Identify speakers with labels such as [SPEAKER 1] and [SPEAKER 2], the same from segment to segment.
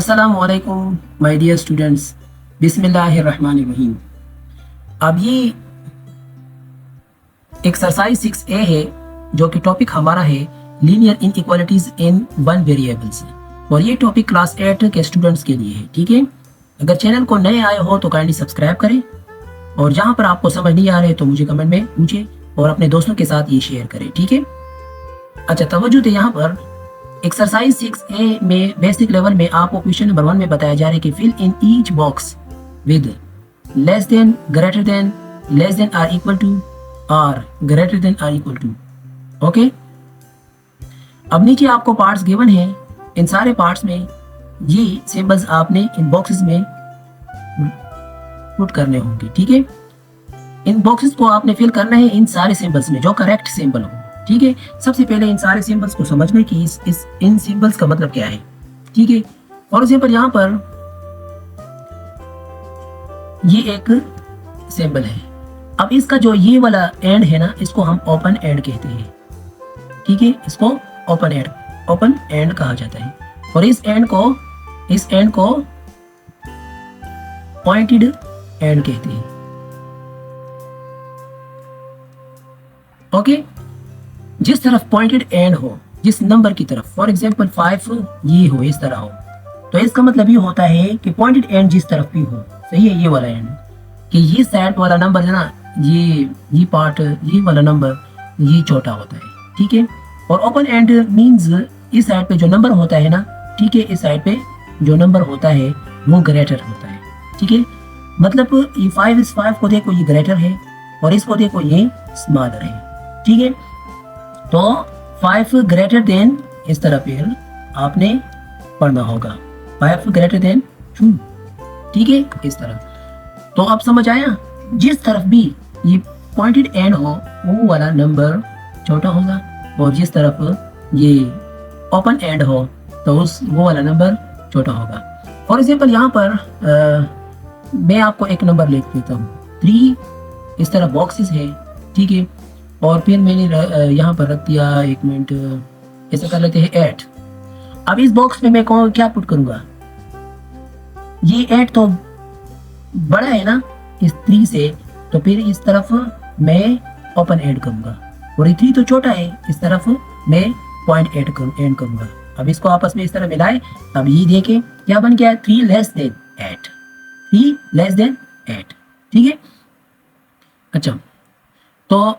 [SPEAKER 1] अस्सलामुअलैकुम my dear students, बिस्मिल्लाहिर्रहमानिर्रहीम। अब ये एक्सरसाइज 6A है जो कि टॉपिक हमारा है linear inequalities in one variables, और ये टॉपिक क्लास 8 के स्टूडेंट्स के लिए है। ठीक है, अगर चैनल को नए आए हो तो काइंडली सब्सक्राइब करें, और जहाँ पर आपको समझ नहीं आ रहे तो मुझे कमेंट में पूछें और अपने दोस्तों के साथ ये शेयर करें। ठीक है, अच्छा तवज्जो दे। यहाँ पर एक्सरसाइज 6A में बेसिक लेवल में आपको क्वेश्चन नंबर 1 में बताया जा रहा है कि fill in each box with less than, greater than, less than or equal to, or greater than or equal to. Okay, अब नीचे आपको पार्ट्स गिवन है, इन सारे पार्ट्स में ये सिंबल्स आपने इन बॉक्सेस में पुट करने होंगे। ठीक है, इन बॉक्सेस को आपने फिल करना है इन सारे सिंबल्स में जो करेक्ट सिंबल हो। ठीक है, सबसे पहले इन सारे सिंबल्स को समझने की इन सिंबल्स का मतलब क्या है। ठीक है, फॉर एग्जांपल यहाँ पर ये एक सिंबल है। अब इसका जो ये वाला एंड है ना, इसको हम ओपन एंड कहते हैं। ठीक है, इसको ओपन एंड कहा जाता है, और इस एंड को पॉइंटेड एंड कहते हैं। ओके, जिस तरफ पॉइंटेड एंड हो, जिस नंबर की तरफ, फॉर एग्जांपल 5 ये हो, इस तरह हो, तो इसका मतलब ये होता है कि पॉइंटेड एंड जिस तरफ भी हो, सही है, ये वाला एंड, कि ये साइड वाला नंबर है ना, ये पार्ट, ये वाला नंबर ये छोटा होता है। ठीक है, और ओपन एंड मींस इस साइड पे जो नंबर होता है ना, ठीक है, इस साइड पे जो नंबर होता है वो ग्रेटर होता है। ठीक है, मतलब ये 5 इस 5 को देखो, ये ग्रेटर है, और इसको देखो ये स्मॉलर है। ठीक है, तो 5 ग्रेटर देन इस तरह पे आपने पढ़ना होगा, 5 ग्रेटर देन 2। ठीक है, इस तरह। तो अब समझ आया, जिस तरफ भी ये पॉइंटेड एंड हो वो वाला नंबर छोटा होगा, और जिस तरफ ये ओपन एंड हो तो वो वाला नंबर छोटा होगा। फॉर एग्जाम्पल यहाँ पर मैं आपको एक नंबर लिख देता हूँ, 3 इस तरह बॉक्सेस है। ठीक है, और फिर मैंने यहाँ पर रख दिया, एक मिनट, ऐसा कर लेते हैं 8। अब इस बॉक्स में मैं क्या पुट करूंगा, ये 8 तो बड़ा है ना इस 3 से, तो फिर इस तरफ मैं ओपन एंड करूंगा, और ये 3 तो छोटा है, इस तरफ मैं पॉइंट एंड करूंगा। अब इसको आपस में इस तरह मिलाए, अब ये देखें क्या बन गया, 3 लेस देन 8, 3 लेस देन 8। ठीक है, अच्छा, तो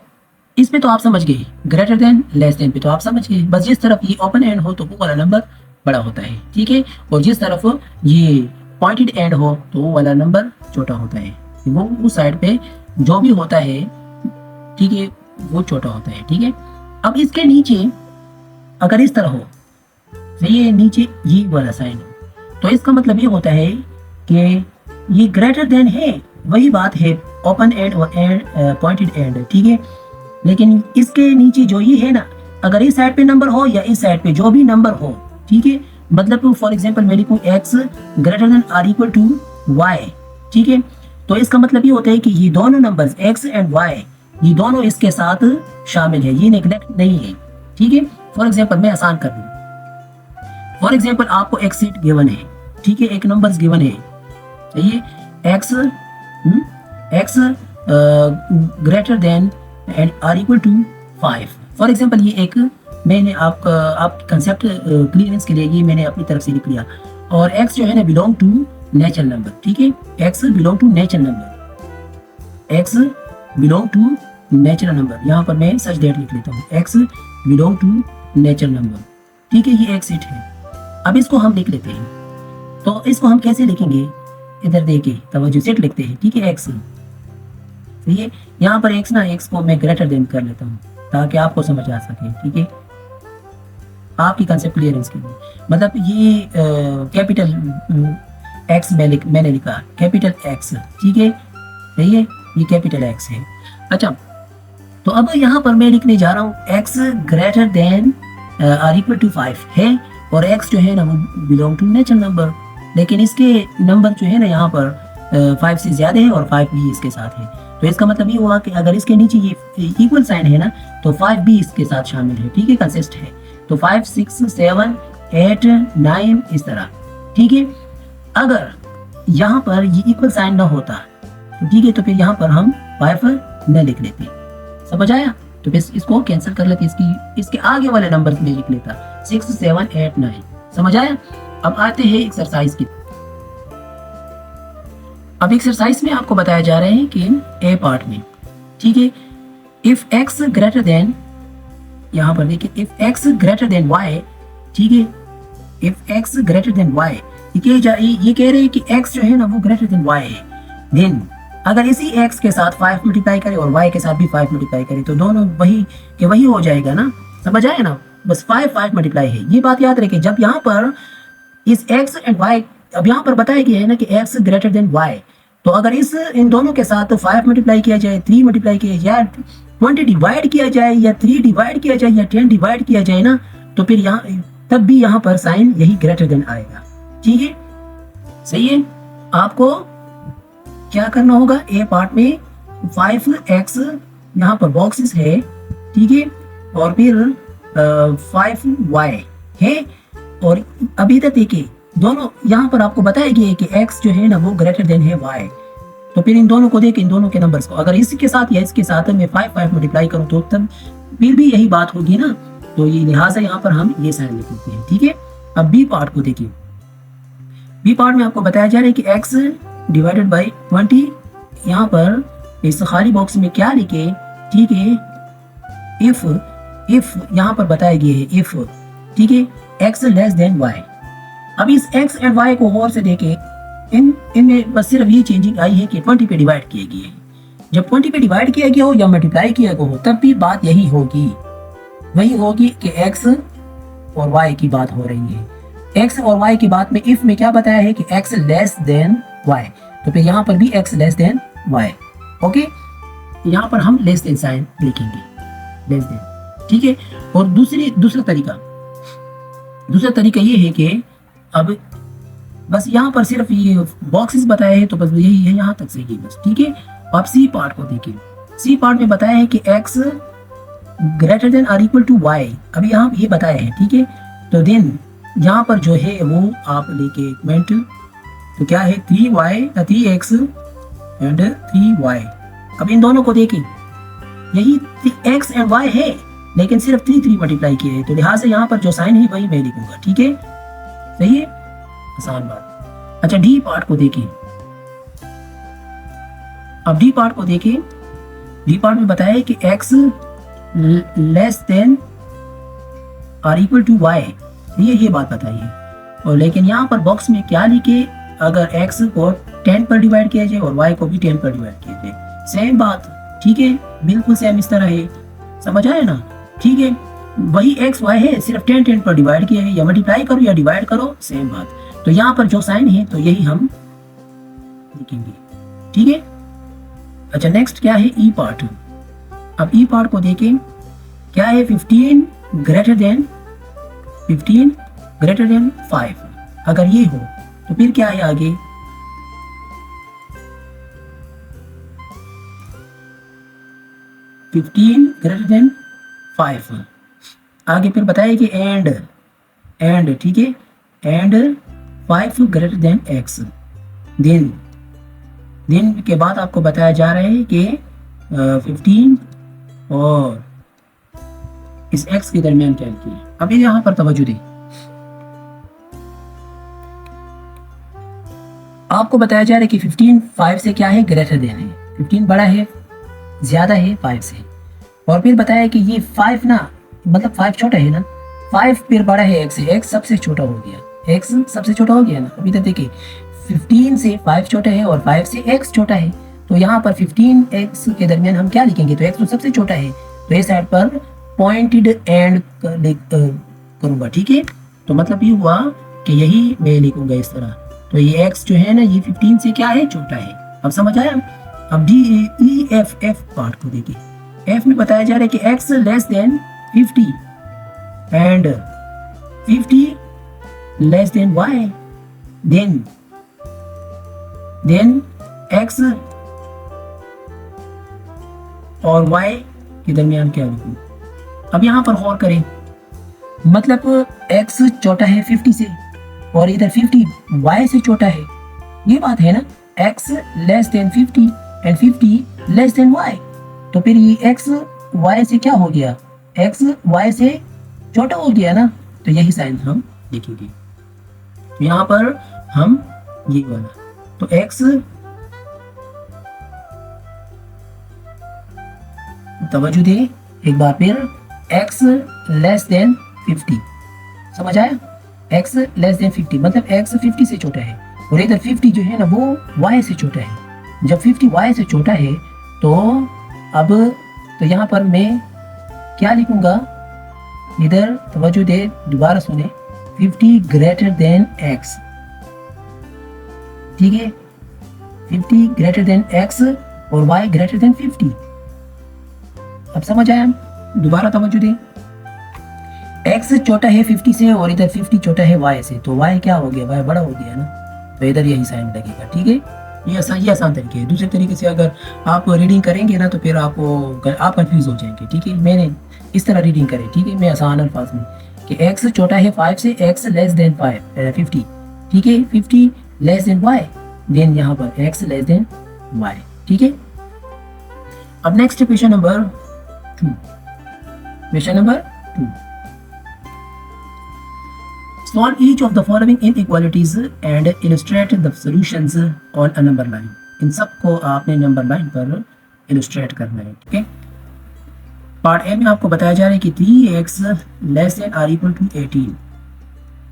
[SPEAKER 1] इसमें तो आप समझ गए, ग्रेटर देन लेस देन पे तो आप समझ गए, बस जिस तरफ ये ओपन एंड हो तो वो वाला नंबर बड़ा होता है। ठीक है, और जिस तरफ ये पॉइंटेड एंड हो तो वो वाला नंबर छोटा होता है, वो उस साइड पे जो भी होता है, ठीक है, वो छोटा होता है। ठीक है, अब इसके नीचे अगर इस तरह हो, तो ये नीचे ये वाला साइन हो, तो इसका मतलब ये होता है कि ये ग्रेटर देन है, वही बात है, ओपन एंड और पॉइंटेड एंड। ठीक है, लेकिन इसके नीचे जो ये है ना, अगर इस साइड पे नंबर हो या इस साइड पे जो भी नंबर हो, ठीक है, मतलब फॉर एग्जांपल मैं लिखूं x greater than or equal to y। ठीक है, तो इसका मतलब ये होता है कि ये दोनों नंबर्स x एंड y, ये दोनों इसके साथ शामिल है, ये नेग्लेक्ट नहीं है। ठीक है, फॉर एग्जांपल मैं आसान कर दूं, फॉर एग्जांपल आपको एक सीट गिवन है, ठीक है, एक नंबर्स गिवन है, ये x greater than and or equal to 5। For example ये एक मैंने आप कंसेप्ट क्लियरेंस के लिए ये मैंने अपनी तरफ से लिख लिया, और x जो है ना बिलोंग टू नेचुरल नंबर। ठीक है, x belong to natural number, x belong to natural number, यहाँ पर मैं सच डेट लिख लेता हूँ, x belong to natural number. ठीक है, ये एक सीट है। अब इसको हम लिख लेते हैं, तो इसको हम कैसे लिखेंगे, इधर देखिए, तवज्जो, सेट लिखते हैं। ठीक है, x, ये यहाँ पर x को मैं ग्रेटर देन कर लेता हूँ ताकि आपको समझ आ सके। ठीक है, आपकी कंसेप्ट क्लियरेंस के लिए, मतलब ये कैपिटल x मैंने लिखा कैपिटल x। ठीक है, सही है, ये कैपिटल x है। अच्छा, तो अब यहाँ पर मैं लिखने जा रहा हूँ x greater than or equal to 5 है, और x जो है ना वो बिलोंग टू नेचुरल नंबर, लेकिन इसके नंबर जो है ना यहाँ पर 5 से ज्यादा है और 5 भी इसके साथ है, तो इसका मतलब ये हुआ कि अगर इसके नीचे ये इक्वल साइन है ना, तो 5 भी इसके साथ शामिल है। ठीक है, कंसिस्ट है, तो 5 6 7 8 9 इस तरह। ठीक है। अगर यहाँ पर ये इक्वल साइन ना होता तो ठीक है, तो फिर यहाँ पर हम 5 न लिख लेते। समझ आया? तो बस इसको कैंसिल कर लेते, इसके आगे वाले नंबर में लिख लेता 6 7 8 9। समझ आया? अब आते हैं एक्सरसाइज की। अब एक्सरसाइज में आपको बताया जा रहा है कि ए पार्ट में, ठीक है, इफ x ग्रेटर देन, यहाँ पर देखिए if x greater then y, ठीक है, if x greater then y, ये कह रहे हैं कि x जो है ना वो ग्रेटर देन y है। देन अगर इसी x के साथ 5 मल्टीप्लाई करे और y के साथ भी 5 मल्टीप्लाई करे तो दोनों वही के वही हो जाएगा ना। समझ आया ना? बस 5 मल्टीप्लाई है। ये बात याद रखिए, जब यहाँ पर इस x एंड y, अब यहाँ पर बताया गया है ना कि x ग्रेटर देन y, तो अगर इन दोनों के साथ 5 मल्टीप्लाई किया जाए, 3 मल्टीप्लाई किया जाए, 20 डिवाइड किया जाए, या 3 डिवाइड किया जाए, या 10 डिवाइड किया जाए ना, तो फिर यहाँ तब भी यहाँ पर साइन यही ग्रेटर देन आएगा। ठीक है, सही है। आपको क्या करना होगा? ए पार्ट में 5x यहाँ पर बॉक्सेस है, ठीक है, और फिर 5y है, और अभी तक देखिए दोनों यहाँ पर आपको बताया गया है कि x जो है ना वो ग्रेटर देन है y। तो फिर इन दोनों को देखें, इन दोनों के नंबर्स को, अगर इसके साथ या इसके साथ मैं 5 मल्टीप्लाई करूँ तो तब फिर भी यही बात होगी ना। तो ये लिहाजा यहाँ पर हम ये साइन लिख लेते हैं। ठीक है, अब बी पार्ट को देखिए। बी पार्ट में आपको बताया जा रहा है कि x डिवाइडेड बाई 20, यहाँ पर इस खाली बॉक्स में क्या लिखे? ठीक है, इफ यहाँ पर बताया गया है इफ, ठीक है, x लेस देन y। अब इस x एंड y को गौर से देखें, इनमें बस सिर्फ ये चेंजिंग आई है कि 20 पे डिवाइड किया गया है। जब 20 पे डिवाइड किया गया हो या मल्टीप्लाई किया गया हो तब भी बात यही होगी, वही होगी कि x और y की बात हो रही है। x और y की बात में इफ में क्या बताया है कि x लेस देन y, तो फिर यहाँ पर भी x less than y। Okay, यहाँ पर हम लेस देन साइन लिखेंगे, लेस देन। ठीक है, और दूसरा तरीका ये है कि अब बस यहाँ पर सिर्फ ये बॉक्सेस बताए हैं तो बस यही है, यहाँ तक से ही बस। ठीक है, अब सी पार्ट को देखिए। सी पार्ट में बताया है कि x ग्रेटर देन और इक्वल टू y, अभी यहाँ ये बताया है। ठीक है, तो देन यहाँ पर जो है वो आप लेके कमेंट, तो क्या है 3x एंड 3y। अब इन दोनों को देखें, यही x एंड y है, लेकिन सिर्फ 3 मल्टीप्लाई किए हैं, तो लिहाजा यहाँ पर जो साइन है वही मैं लिखूंगा। ठीक है, सही है, आसान बात। अच्छा, डी पार्ट को देखें। अब डी पार्ट को देखें, डी पार्ट में बताया है कि x लेस देन और इक्वल टू y, ये बात बताइए। और लेकिन यहाँ पर बॉक्स में क्या लिखे? अगर x को 10 पर डिवाइड किया जाए और y को भी 10 पर डिवाइड किया जाए, सेम बात। ठीक है, बिल्कुल सेम इस तरह है। समझ आया ना? ठीक है, वही x y है, सिर्फ 10 पर डिवाइड किया है, या मल्टीप्लाई करो या डिवाइड करो, सेम बात। तो यहाँ पर जो साइन है तो यही हम लिखेंगे। ठीक है, अच्छा नेक्स्ट क्या है? ई पार्ट। अब ई पार्ट को देखें, क्या है? 15 ग्रेटर देन 5। अगर ये हो तो फिर क्या है आगे? Greater than 5। आगे फिर बताया कि एंड ठीक है, and 5 greater than x। Then के बाद आपको बताया जा रहा है कि 15 और इस x के दरमियान क्या लिखिए। अभी यहाँ पर तवज्जो दें, आपको बताया जा रहा है कि 15 5 से क्या है? ग्रेटर देन है। 15 बड़ा है, ज्यादा है 5 से। और फिर बताया कि ये 5 ना, मतलब 5 छोटा है ना, 5 फिर बड़ा है x से, x सबसे छोटा हो गया, x सबसे छोटा हो गया ना। अभी तक देखिए 15 से 5 छोटा है और 5 से x छोटा है, तो यहाँ पर 15x के दरमियान हम क्या लिखेंगे? तो x तो सबसे छोटा है, तो इस साइड पर पॉइंटेड एंड करूंगा। ठीक है, तो मतलब ये हुआ कि यही मैं लिखूंगा इस तरह। तो ये x जो है ना ये 15 से क्या है? छोटा है। अब समझ आया? अब D-E-F पार्ट को देखिए। F में बताया जा रहा है कि x less than 50 and 50 less than y। Then x और y के दरमियान क्या लिखूं? अब यहाँ पर गौर करें, मतलब x छोटा है 50 से, और इधर 50 y से छोटा है, ये बात है ना, x less than 50 and 50 less than y, तो फिर ये x y से क्या हो गया, x y से छोटा हो गया ना, तो यही साइन हम लिखेंगे। तो यहाँ पर हम ये वाला, तो x, तवज्जो दे एक बार फिर, x लेस देन 50, समझ आया, x लेस देन 50 मतलब x 50 से छोटा है, और इधर 50 जो है ना वो y से छोटा है। जब 50 y से छोटा है तो अब तो यहाँ पर मैं क्या लिखूंगा, इधर तवज्जो दे, दोबारा सुने, 50 ग्रेटर देन x, ठीक है, 50 ग्रेटर देन x और y ग्रेटर देन 50। अब समझ आया, दोबारा तवज्जो दे, x छोटा है 50 से और इधर 50 छोटा है y से, तो y क्या हो गया, y बड़ा हो गया ना, तो इधर यही साइन लगेगा, ठीक है। ये आसान तरीके है। दूसरे तरीके से अगर आप रीडिंग करेंगे ना तो फिर आप कंफ्यूज हो जाएंगे, ठीक है। मैंने इस तरह रीडिंग करें, ठीक है, मैं आसान अल्फाज में कि x छोटा है 5 से, x लेस देन 50, ठीक है, 50 लेस देन y, देन यहाँ पर x लेस देन y, ठीक है। अब next question number 2, question number 2, solve each of the following inequalities and illustrate the solutions on a number line। इन सबको आपने नंबर लाइन पर इलस्ट्रेट करना है, ठीक है। पार्ट ए में आपको बताया जा रहा है कि 3x less than or equal to 18,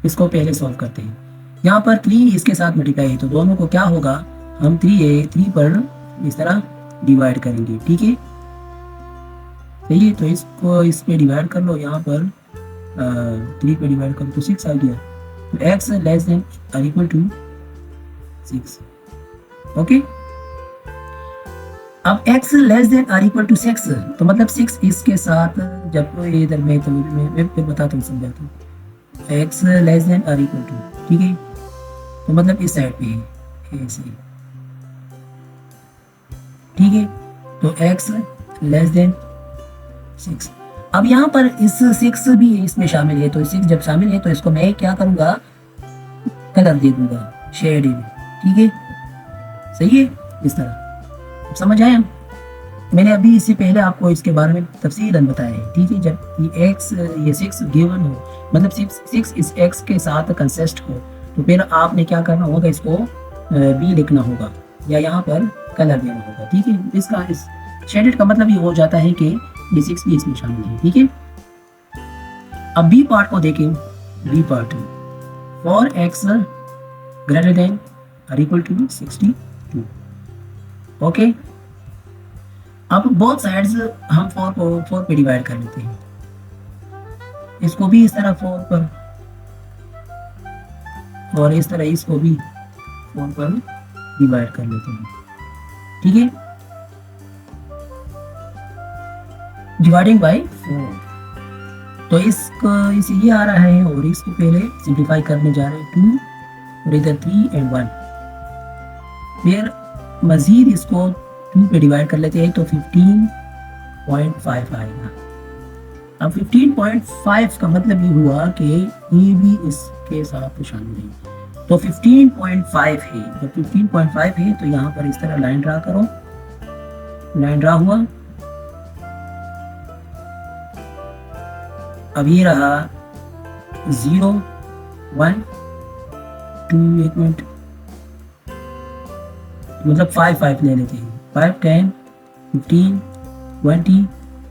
[SPEAKER 1] इसको पहले सॉल्व करते हैं। यहाँ पर 3 इसके साथ मल्टीप्लाई है तो दोनों को क्या होगा, हम 3 पर इस तरह डिवाइड करेंगे, ठीक है, सही है। तो इसको इस पे डिवाइड कर लो, यहाँ पर 3 पे डिवाइड करो तो 6 आ गया, तो x less than or equal to 6, okay. अब x less than or equal to 6, तो मतलब 6 इसके साथ, जब इधर मैं फिर बताता हूँ, समझाता हूँ, x less than or equal to, ठीक है, तो मतलब इस साइड पे ऐसे, ठीक है, तो x लेस देन 6। अब यहाँ पर इस 6 भी इसमें शामिल है, तो 6 जब शामिल है तो इसको मैं क्या करूँगा, कलर दे दूंगा, शेड में, ठीक है, सही है, इस तरह। समझ आया, मैंने अभी इससे पहले आपको इसके बारे में तफसीलन बताया है, ठीक है। जब ये 6 गिवन हो, मतलब 6 इस x के साथ कंसिस्ट हो, तो फिर आपने क्या करना होगा, इसको b लिखना होगा या यहाँ पर कलर देना होगा, ठीक है। इसका इस शेडेड का मतलब ये हो जाता है कि ये 6 भी इसमें शामिल है, ठीक है। अब बी पार्ट को देखें, B part, for x greater than or equal to 62, okay. अब बोथ साइड्स हम 4 पे डिवाइड कर लेते हैं, इसको भी इस तरह 4 पर और इस तरह इसको भी 4 पर डिवाइड कर लेते हैं, ठीक है, डिवाइडिंग बाय 4। तो इसे ये आ रहा है और इसको पहले सिंप्लीफाई करने जा रहे हैं, 2 और इधर 3 एंड 1, फिर मजीद इसको 2 पे डिवाइड कर लेते हैं तो 15.5 आएगा। अब 15.5 का मतलब ये हुआ कि ये भी इसके साथ शामिल है, तो 15.5 है। जब 15.5 है तो यहाँ पर इस तरह लाइन ड्रा करो, लाइन ड्रा हुआ। अब ये रहा 0 1 2, एक मिनट, मतलब 5 ले लेते हैं, 5 10 15 20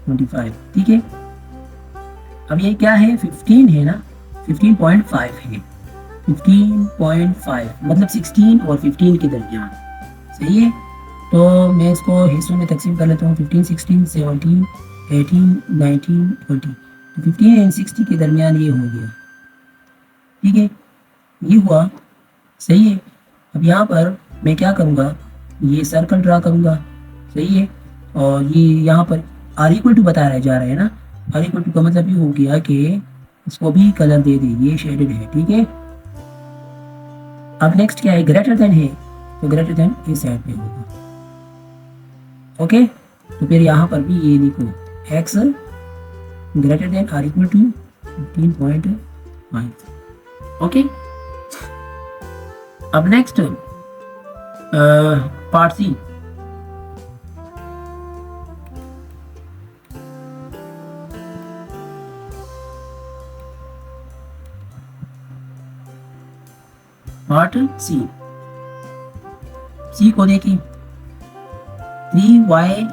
[SPEAKER 1] 25, ठीक है। अब ये क्या है, 15 है ना, 15.5 है, 15.5 मतलब 16 और 15 के दरमियान, सही है। तो मैं इसको हिस्सों में तकसीम कर लेता हूँ, 15 16 17 18 19 20, तो 15 एंड 60 के दरमियान ये हो गया, ठीक है, ये हुआ, सही है। अब यहाँ पर मैं क्या करूँगा, ये सर्कल ड्रा करूँगा, सही है, और ये यहाँ पर आर इक्वल टू बताया जा रहा है ना, आर इक्वल टू का मतलब ये हो गया कि इसको भी कलर दे दे, ये शेडेड है, ठीक है। अब नेक्स्ट क्या है, ग्रेटर देन है, तो ग्रेटर देन इस साइड पे होगा, ओके। तो फिर यहाँ पर भी ये लिखो, x greater than or equal to 15.5, okay. अब next part C. Part C, C को देखिए 3y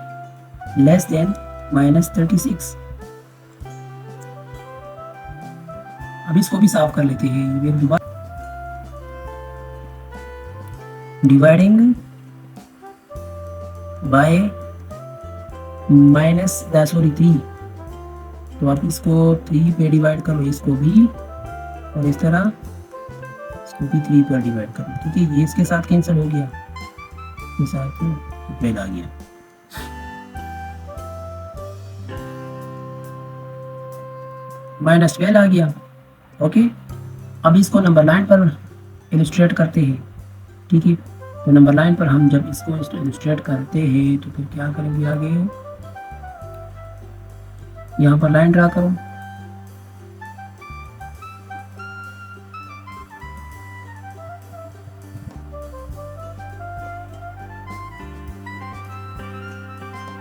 [SPEAKER 1] लेस देन -36। अब इसको भी साफ कर लेते हैं। डिवाइडिंग बाय -3, तो आप इसको 3 पे डिवाइड करो, इसको भी, और इस तरह इसको भी 3 पर डिवाइड करो। ठीक है, ये इसके साथ कैंसिल हो गया, इसके साथ 12 आ गया। -12 आ गया। ओके, अब इसको नंबर 9 पर इलस्ट्रेट करते हैं। ठीक है, तो नंबर 9 पर हम जब इसको इलस्ट्रेट करते हैं तो फिर क्या करेंगे आगे, यहाँ पर लाइन ड्रा करो।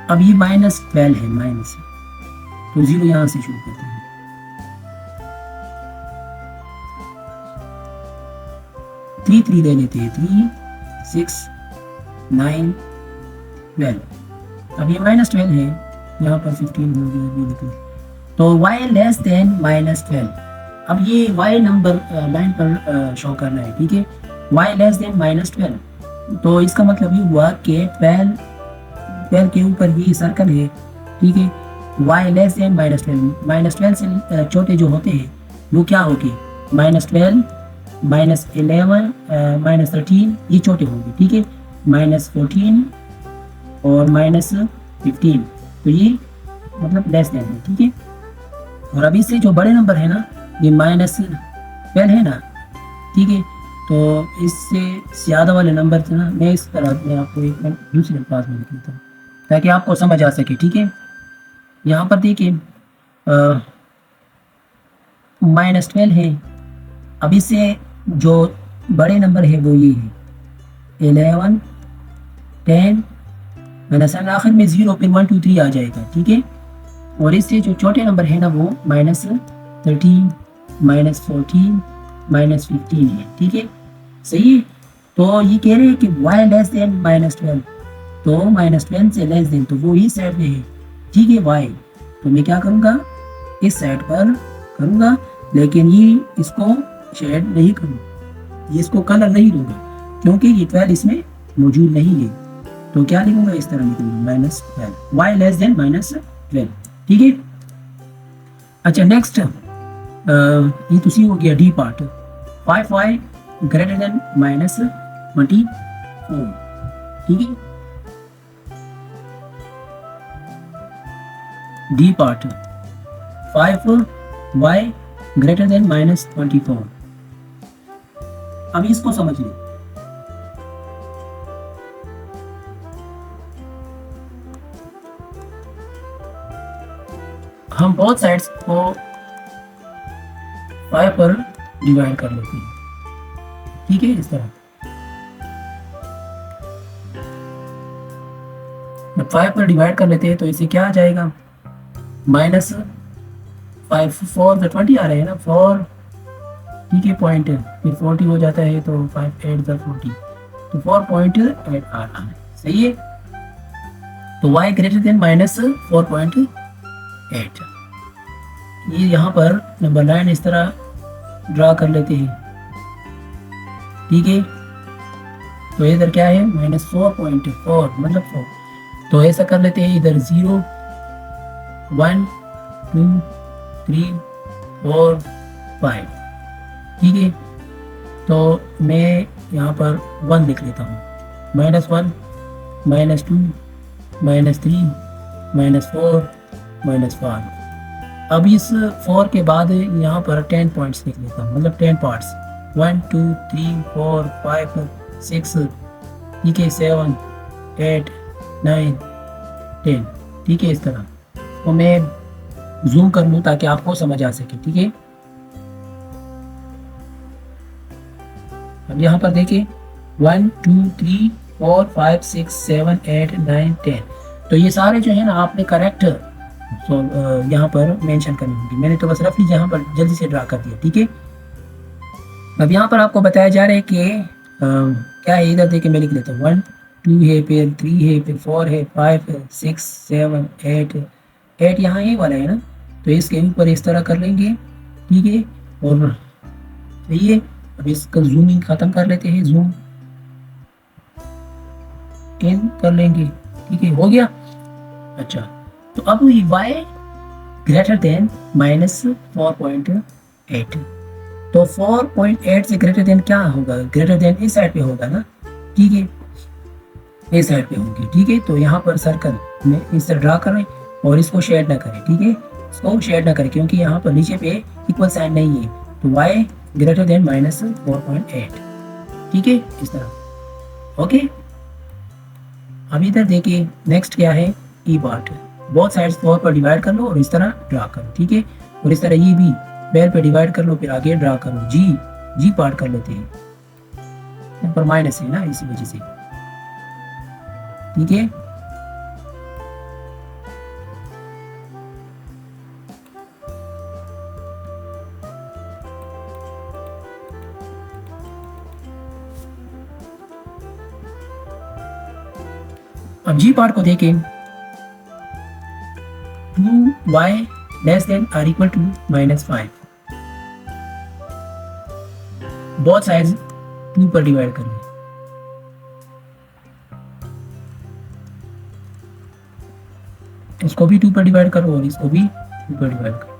[SPEAKER 1] अब ये -12 है, माइनस है, तो 0 यहाँ से शुरू करते हैं। थ्री ले लेते हैं, 3, 6, 9, 12। अब ये -12 है, यहाँ पर 15 हो गया, ये देखो। तो y लेस देन -12। अब ये y नंबर लाइन पर शो करना है। ठीक है, y लेस देन -12, तो इसका मतलब ये हुआ कि 12 के ऊपर ये सर्कल है। ठीक है, y लेस देन -12 से छोटे जो होते हैं वो क्या होंगे, -12, -11, -13, ये छोटे होंगे। ठीक है, -14 और -15, तो ये मतलब लेस देन है। ठीक है, और अभी से जो बड़े नंबर है ना, ये -12 है ना। ठीक है, तो इससे ज़्यादा वाले नंबर थे ना, मैं इस तरह मैं आपको एक मिनट दूसरे क्लास में लिख लेता हूँ ताकि आपको समझ आ सके। ठीक है, यहाँ पर देखिए -12 है। अब इससे जो बड़े नंबर है वो ये है 11, 10, मैंने आखिर में 0, फिर 1, 2, 3 आ जाएगा। ठीक है, और इससे जो छोटे नंबर है ना वो -13, -14, -15 है। ठीक है, सही है। तो ये कह रहे हैं कि y लेस देन -12, तो -12 से लेस देन, तो वो ही साइड में है। ठीक है, y, तो मैं क्या करूँगा, इस साइड पर करूँगा, लेकिन ये इसको शेड नहीं करूँगा, ये इसको कलर नहीं दूंगा क्योंकि ये 12 इसमें मौजूद नहीं है। तो क्या लिखूंगा, इस तरह लिखूंगा -12, y लेस देन -12। ठीक है, अच्छा नेक्स्ट ये तो सी हो गया D part. 5y greater than -24। ठीक है, D part 5y greater than -24। अब इसको समझ लो। हम बोथ साइड्स को 5 पर डिवाइड कर लेते हैं। ठीक है, इस तरह जब 5 पर डिवाइड कर लेते हैं तो इसे क्या आ जाएगा, -5, 4 तो 20 आ रहे हैं ना, 4। ठीक है, पॉइंट फिर 40 हो जाता है, तो 5, 8 40, तो 4.8 आ रहा है। सही है, तो y ग्रेटर देन -4.8। ये यहाँ पर नंबर 9 इस तरह ड्रा कर लेते हैं। ठीक है, तो इधर क्या है, -4.4 मतलब 4, तो ऐसा कर लेते हैं, इधर 0, 1, 2, 3, 4, 5। ठीक है, तो मैं यहाँ पर 1 लिख लेता हूँ, -1, -2, -3, -4, -5। अब इस 4 के बाद यहाँ पर 10 पॉइंट्स लिख लेता हूँ, मतलब 10 पार्ट्स, 1, 2, 3, 4, 5, 6। ठीक है, 7, 8, 9, 10। ठीक है, इस तरह। तो मैं जूम कर लूँ ताकि आपको समझ आ सके। ठीक है, अब यहाँ पर देखिए 1 2 3 4 5 6 7 8 9 10, तो ये सारे जो है ना आपने करेक्ट यहाँ पर मेंशन करनी होगी। मैंने तो बस रफली यहाँ पर जल्दी से ड्रा कर दिया, ठीक है। अब यहाँ पर आपको बताया जा रहा है कि क्या है, इधर देखिए मैं लिख लेता हूँ 1 2 है, फिर 3 है, फिर 4 है, 5 है, 6 7 8 यहाँ ये वाला है ना, तो इसके ऊपर इस तरह कर लेंगे, ठीक है। और सही है, अब इसका जूमिंग खत्म कर लेते हैं, जूम इन कर लेंगे, ठीक है, हो गया। अच्छा, तो अब y ग्रेटर देन -4.8, तो 4.8 से ग्रेटर देन क्या होगा, ग्रेटर देन इस साइड पे होगा ना, ठीक है, इस साइड पे होगी, ठीक है। तो यहाँ पर सर्कल में इस तरह ड्रा करें और इसको शेड ना करें, ठीक है, इसको शेड ना करें क्योंकि यहाँ पर नीचे पे इक्वल साइन नहीं है, तो y ग्रेटर देन -4.8, ठीक है, इस तरह, ओके। अब इधर देखिए नेक्स्ट क्या है, ई पार्ट, बोथ साइड्स 4 पर डिवाइड कर लो और इस तरह ड्रा करो, ठीक है। और इस तरह ये भी 12 पे डिवाइड कर लो, फिर आगे ड्रा करो, जी पार्ट कर लेते हैं, यहाँ पर माइनस है ना इसी वजह से, ठीक है। अब जी पार्ट को देखें, 2y less than or equal to -5, both sides 2 पर डिवाइड कर लें, इसको भी 2 पर डिवाइड करो और इसको भी 2 पर डिवाइड करो,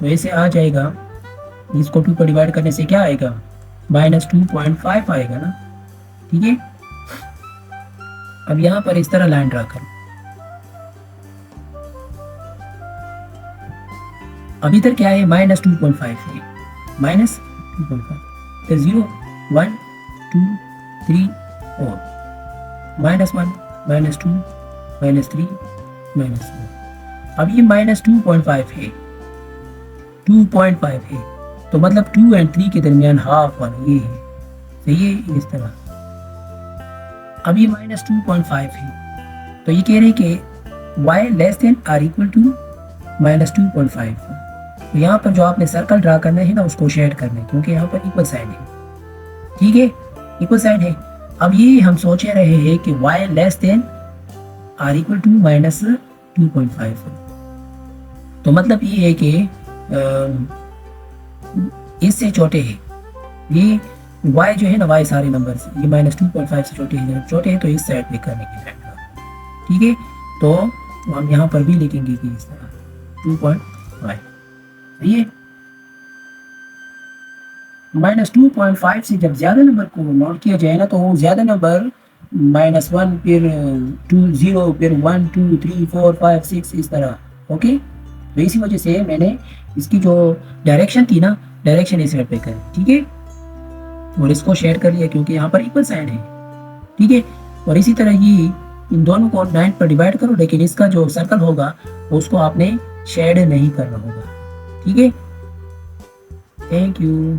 [SPEAKER 1] तो ऐसे आ जाएगा। इसको 2 पर डिवाइड करने से क्या आएगा, -2.5 आएगा ना, ठीक है। अब यहाँ पर इस तरह लाइन ड्रा करो। अब इधर क्या है, -2.5 है, -2.5, फिर 0 1 2 3 4, -1 -2 -3 -4। अब ये -2.5 है, 2.5 है, तो मतलब 2 और 3 के दरमियान हाफ वाला ये है, सही है, इस तरह। अब ये -2.5 है, तो ये कह रहे हैं कि y less than or equal to -2.5, तो यहाँ पर जो आपने सर्कल ड्रा करना है ना उसको शेड करना है क्योंकि यहाँ पर इक्वल साइड है, ठीक है, इक्वल साइड है। अब ये हम सोच रहे हैं कि y less than or equal to -2.5, तो मतलब ये है कि इससे छोटे है ये y जो है ना, y सारे नंबर से ये -2.5 से छोटे हैं, छोटे हैं तो इस साइड पे करने की फैक्टर, ठीक है। तो हम यहाँ पर भी लिखेंगे कि इस तरह 2.5, ये -2.5 से जब ज्यादा नंबर को नोट किया जाए ना तो वो ज्यादा नंबर -1 फिर 2 0 फिर 1 2 3 4 5 6 इस तरह, ओके। तो इसी वजह से मैंने इसकी जो डायरेक्शन थी ना, डायरेक्शन इस साइड पे करी, ठीक है, और इसको शेयर कर लिया क्योंकि यहाँ पर इक्वल साइन है, ठीक है। और इसी तरह ये इन दोनों को 9 पर डिवाइड करो, लेकिन इसका जो सर्कल होगा उसको आपने शेड नहीं करना होगा, ठीक है। Thank you.